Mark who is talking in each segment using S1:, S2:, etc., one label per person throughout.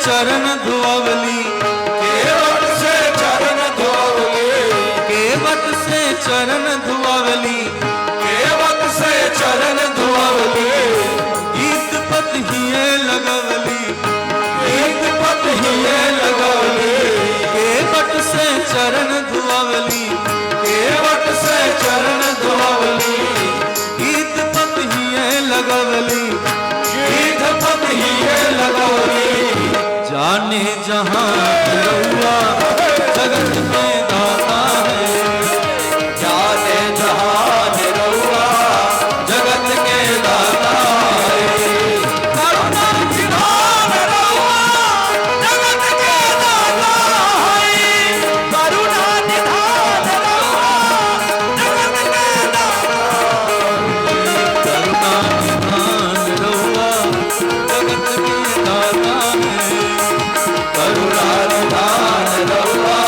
S1: चरण धुआवली,
S2: केवट से चरण धुआवली,
S1: केवट से चरण धुआवली,
S2: केवट से चरण धुआवली,
S1: गीत पत हिये लगवली,
S2: गीत पत हिये लगवली,
S1: केवट से चरण धुआवली,
S2: केवट से चरण धुआवली,
S1: गीत पत हिये लगवली,
S2: गीत पत हिये लगवली,
S1: जाने जहां रहुआ जगत में दाता है,
S2: जाने जहान रहुआ जगत के दाता है, करुणा निधान रहुआ जगत के दाता है, करुणा निधान रहुआ जगत के दाता है,
S1: करुणा निधान रहुआ जगत के दाता है,
S2: करुणा निधान रहुआ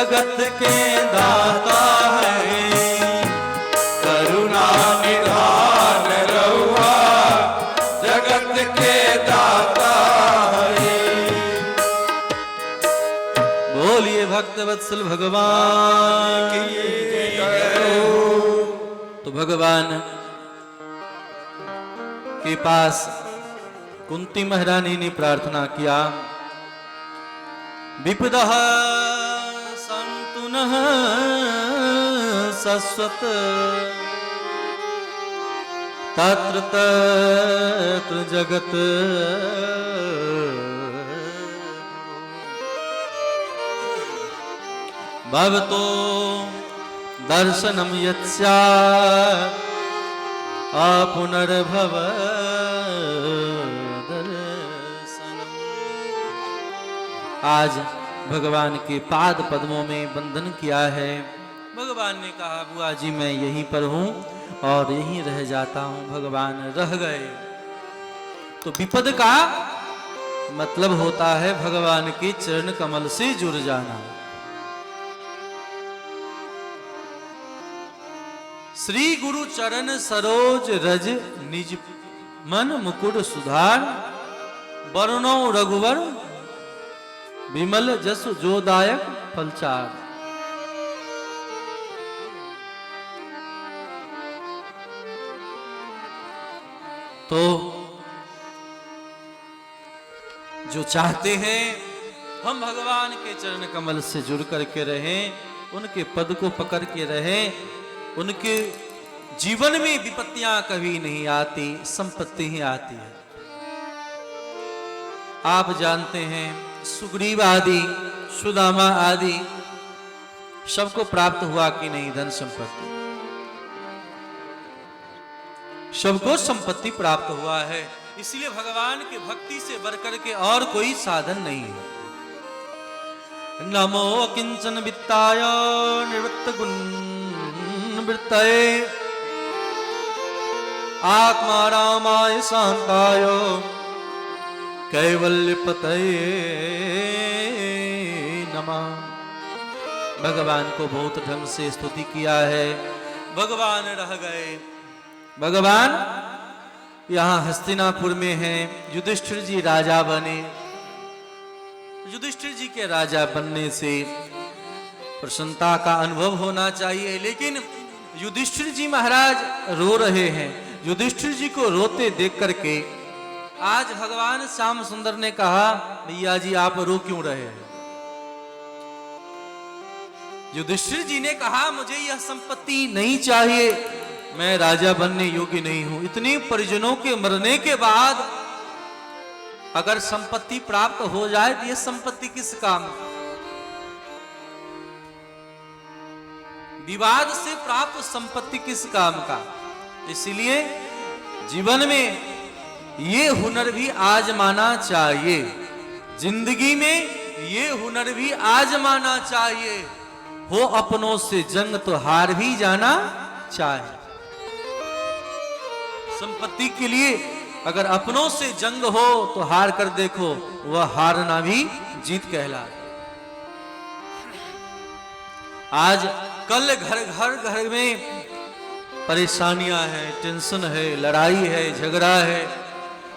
S1: जगत के दाता है।
S2: करुणा निधान रहुआ जगत के दाता है।
S1: बोलिए भक्त वत्सल भगवान की जय। तो भगवान के पास कुंती महारानी ने प्रार्थना किया, विपदः सन्तु नः शश्वत तत्र तत्र जगत भवतो दर्शनम यत्स्यात् पुनर्भव दर्शनम। आज भगवान के पाद पद्मों में वंदन किया है। भगवान ने कहा बुआ जी मैं यहीं पर हूं और यहीं रह जाता हूं। भगवान रह गए। तो विपद का मतलब होता है भगवान के चरण कमल से जुड़ जाना। श्री गुरु चरण सरोज रज निज मन मुकुट सुधार, वरुणो रघुवर विमल जस जोदायक फलचार। तो जो चाहते हैं हम भगवान के चरण कमल से जुड़ करके रहें, उनके पद को पकड़ के रहें, उनके जीवन में विपत्तियां कभी नहीं आती, संपत्ति ही आती है। आप जानते हैं सुग्रीव आदि सुदामा आदि सबको प्राप्त हुआ कि नहीं धन संपत्ति? सबको संपत्ति प्राप्त हुआ है। इसलिए भगवान के भक्ति से बढ़कर के और कोई साधन नहीं है। नमो किंचन वित्ताय निवृत्त गुण वृत्तये आत्मा रामाय शांताय कैवल्य पतये नमः। भगवान को बहुत ढंग से स्तुति किया है। भगवान रह गए। भगवान यहाँ हस्तिनापुर में हैं। युधिष्ठिर जी राजा बने। युधिष्ठिर जी के राजा बनने से प्रसन्नता का अनुभव होना चाहिए, लेकिन युधिष्ठिर जी महाराज रो रहे हैं। युधिष्ठिर जी को रोते देख करके आज भगवान श्याम सुंदर ने कहा भैया जी आप रो क्यों रहे हैं? युधिष्ठिर जी ने कहा मुझे यह संपत्ति नहीं चाहिए, मैं राजा बनने योग्य नहीं हूं। इतने परिजनों के मरने के बाद अगर संपत्ति प्राप्त हो जाए तो यह संपत्ति किस काम? विवाद से प्राप्त संपत्ति किस काम का? इसलिए जीवन में ये हुनर भी आजमाना चाहिए। जिंदगी में ये हुनर भी आजमाना चाहिए। हो अपनों से जंग तो हार भी जाना चाहिए। संपत्ति के लिए अगर अपनों से जंग हो तो हार कर देखो, वह हारना भी जीत कहला। आज कल घर में परेशानियां हैं, टेंशन है, लड़ाई है, झगड़ा है।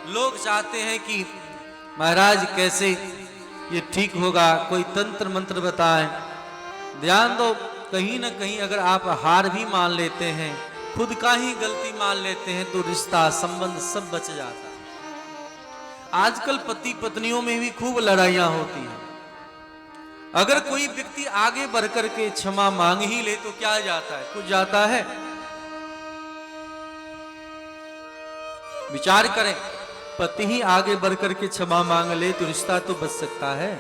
S1: लोग चाहते हैं कि महाराज कैसे ये ठीक होगा, कोई तंत्र मंत्र बताएं। ध्यान दो, कहीं ना कहीं अगर आप हार भी मान लेते हैं, खुद का ही गलती मान लेते हैं, तो रिश्ता संबंध सब बच जाता है। आजकल पति पत्नियों में भी खूब लड़ाइयां होती हैं। अगर कोई व्यक्ति आगे बढ़कर के क्षमा मांग ही ले तो क्या जाता है? कुछ जाता है? विचार करें, पति ही आगे बढ़कर के क्षमा मांग ले तो रिश्ता तो बच सकता है।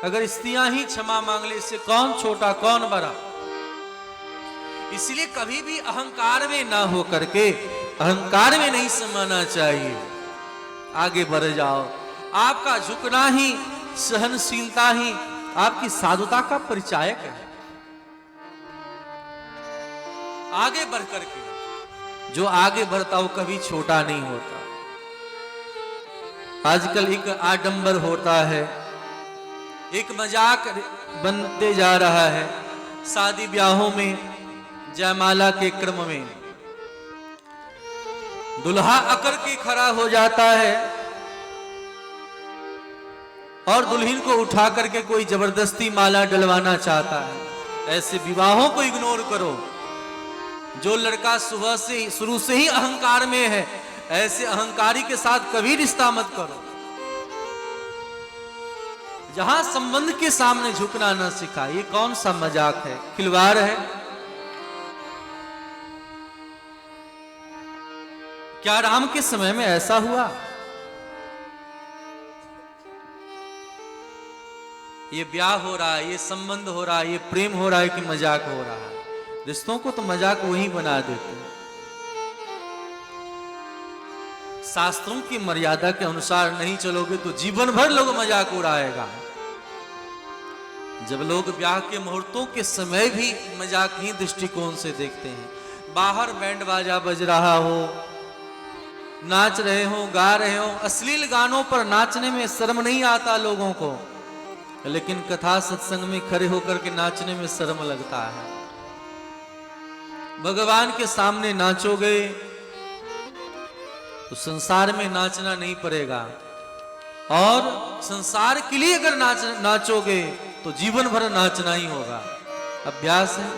S1: अगर स्त्रियां ही क्षमा मांग ले, इससे कौन छोटा कौन बड़ा? इसलिए कभी भी अहंकार में ना हो करके, अहंकार में नहीं समाना चाहिए। आगे बढ़ जाओ। आपका झुकना ही, सहनशीलता ही आपकी साधुता का परिचायक है। आगे बढ़ करके जो आगे बढ़ता वो कभी छोटा नहीं होता। आजकल एक आडंबर होता है, एक मजाक बनते जा रहा है। शादी ब्याहों में जयमाला के क्रम में दुल्हा अकर के खड़ा हो जाता है और दुल्हन को उठा करके कोई जबरदस्ती माला डलवाना चाहता है। ऐसे विवाहों को इग्नोर करो। जो लड़का सुबह से शुरू से ही अहंकार में है, ऐसे अहंकारी के साथ कभी रिश्ता मत करो। जहां संबंध के सामने झुकना न सिखा, ये कौन सा मजाक है, खिलवाड़ है। क्या राम के समय में ऐसा हुआ? ये ब्याह हो रहा है, ये संबंध हो रहा है, ये प्रेम हो रहा है कि मजाक हो रहा है? रिश्तों को तो मजाक वही बना देते हैं। शास्त्रों की मर्यादा के अनुसार नहीं चलोगे तो जीवन भर लोग मजाक उड़ाएगा। जब लोग ब्याह के मुहूर्तों के समय भी मजाक ही दृष्टिकोण से देखते हैं, बाहर बैंड बाजा बज रहा हो, नाच रहे हो, गा रहे हो, अश्लील गानों पर नाचने में शर्म नहीं आता लोगों को, लेकिन कथा सत्संग में खड़े होकर के नाचने में शर्म लगता है। भगवान के सामने नाचोगे तो संसार में नाचना नहीं पड़ेगा, और संसार के लिए अगर नाचोगे तो जीवन भर नाचना ही होगा। अभ्यास है।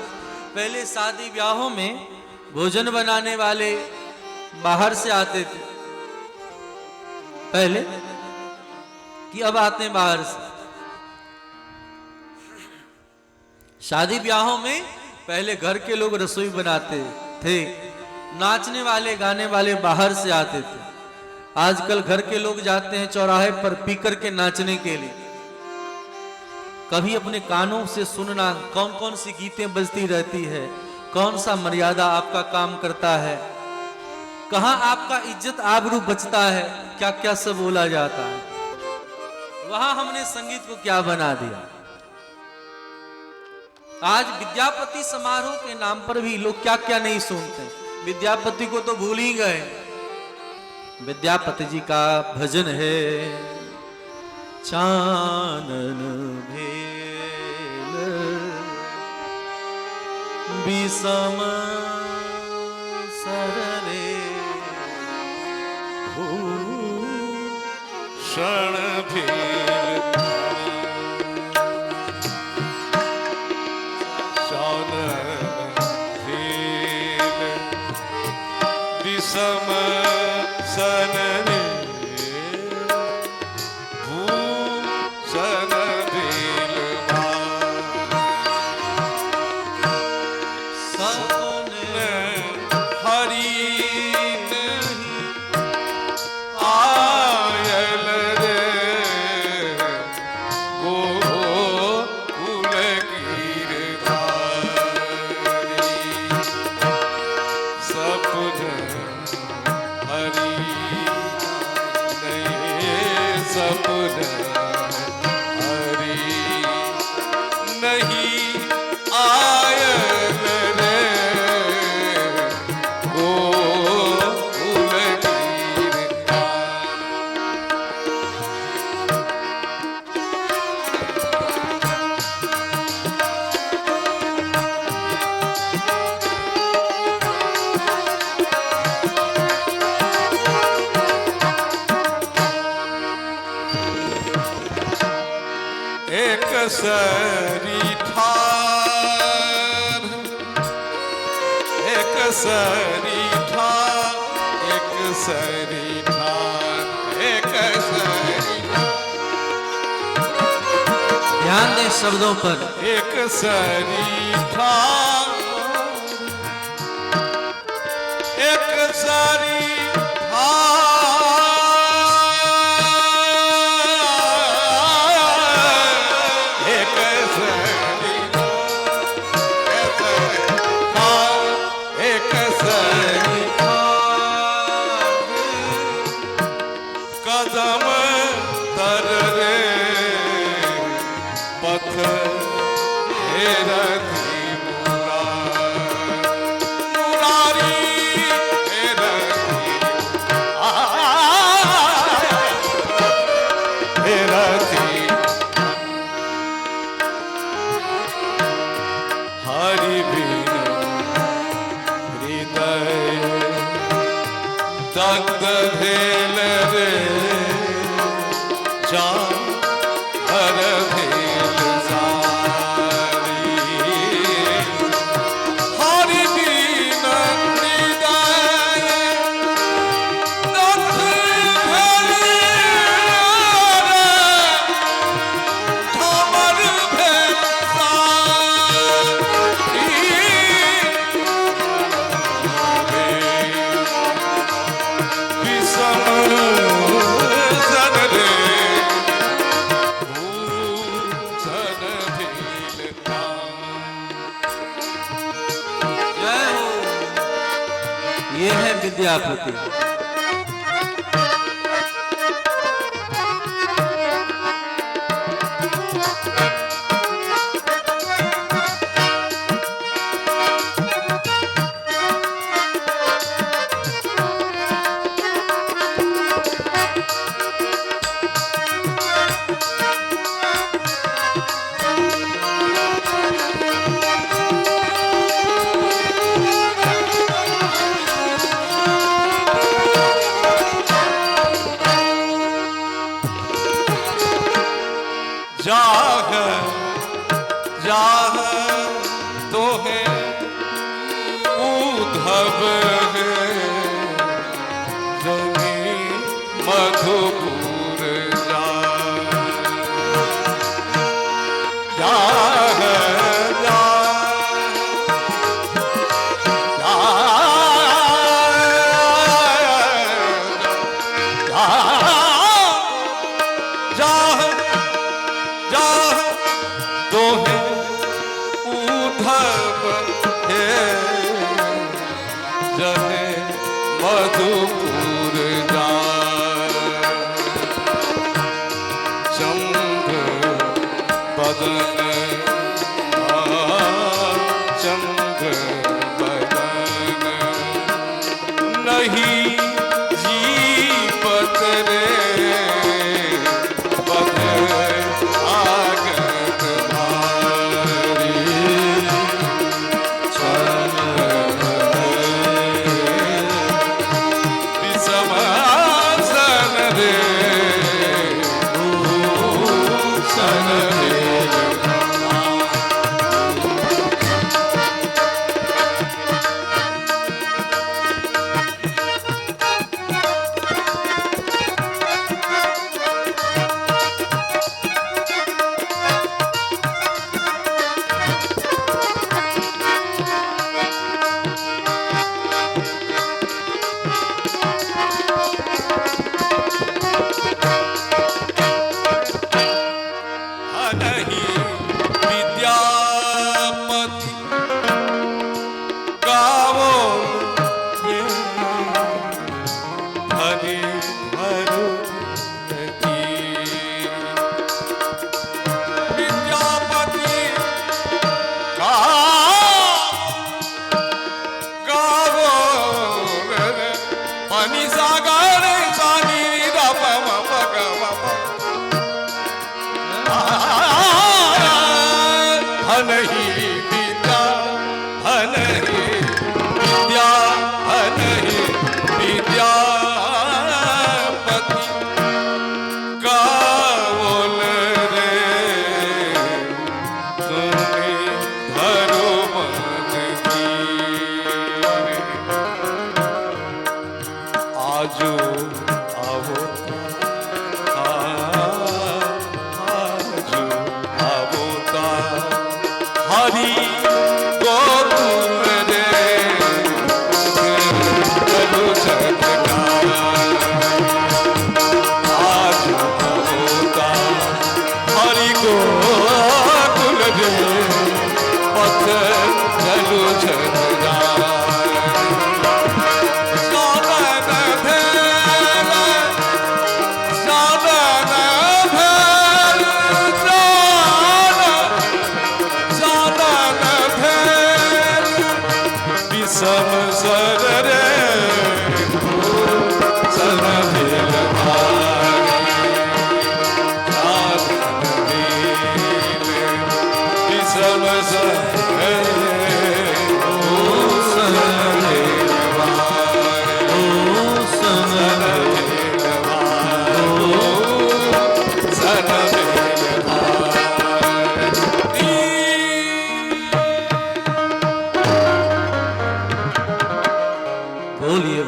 S1: पहले शादी ब्याहों में भोजन बनाने वाले बाहर से आते थे पहले, कि अब आते हैं बाहर से। शादी ब्याहों में पहले घर के लोग रसोई बनाते थे, नाचने वाले गाने वाले बाहर से आते थे। आजकल घर के लोग जाते हैं चौराहे पर पी करके नाचने के लिए। कभी अपने कानों से सुनना कौन कौन सी गीतें बजती रहती है, कौन सा मर्यादा आपका काम करता है, कहां आपका इज्जत आबरू बचता है, क्या क्या सब बोला जाता है। वहां हमने संगीत को क्या बना दिया। आज विद्यापति समारोह के नाम पर भी लोग क्या क्या नहीं सुनते। विद्यापति को तो भूल ही गए। विद्यापति जी का भजन है, चानन भेल विषम सररे
S2: क्षण भेल विषम सनरे भूषण भेल सपन हरि आयल रे गोकुल गिरधारी सपन हरि सपन हरि नहीं आयल रे गोकुल एक सरी ठार एक सरी ठार एक सरी ठार एक सरी
S1: ध्यान दें शब्दों पर।
S2: एक सरी ठार एक सरी कदम तर रे पथ रथी मुरारी बिनु हृदय दग्ध भेल रे जान हर भेल सारी हरि बिनु हृदय दग्ध भेल रे हमर भेल
S1: जय हो। ये है विद्यापति।
S2: जाह जाह तो है उद्धव है जमी मधुपुर जाह तो है उद्धव है जहे मधुपुर जा चंद्र बदन चंद्र बदन नहीं जीवत रे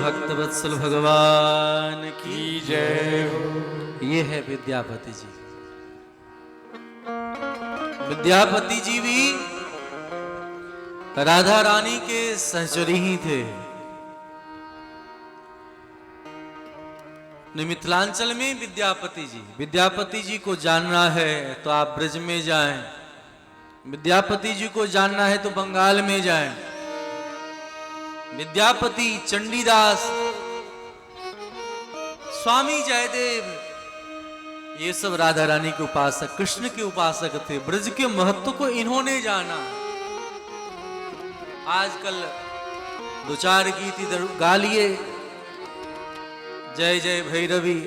S1: भक्तवत्सल भगवान की
S2: की जय हो।
S1: ये है विद्यापति जी। विद्यापति जी भी राधा रानी के सहचरी ही थे। मिथिलांचल में विद्यापति जी को जानना है तो आप ब्रज में जाएं, विद्यापति जी को जानना है तो बंगाल में जाएं। विद्यापति, चंडीदास, स्वामी जयदेव, ये सब राधा रानी के उपासक, कृष्ण के उपासक थे। ब्रज के महत्व को इन्होंने जाना। आजकल दो चार गीत इधर गा लिए, जय जय भैरवी,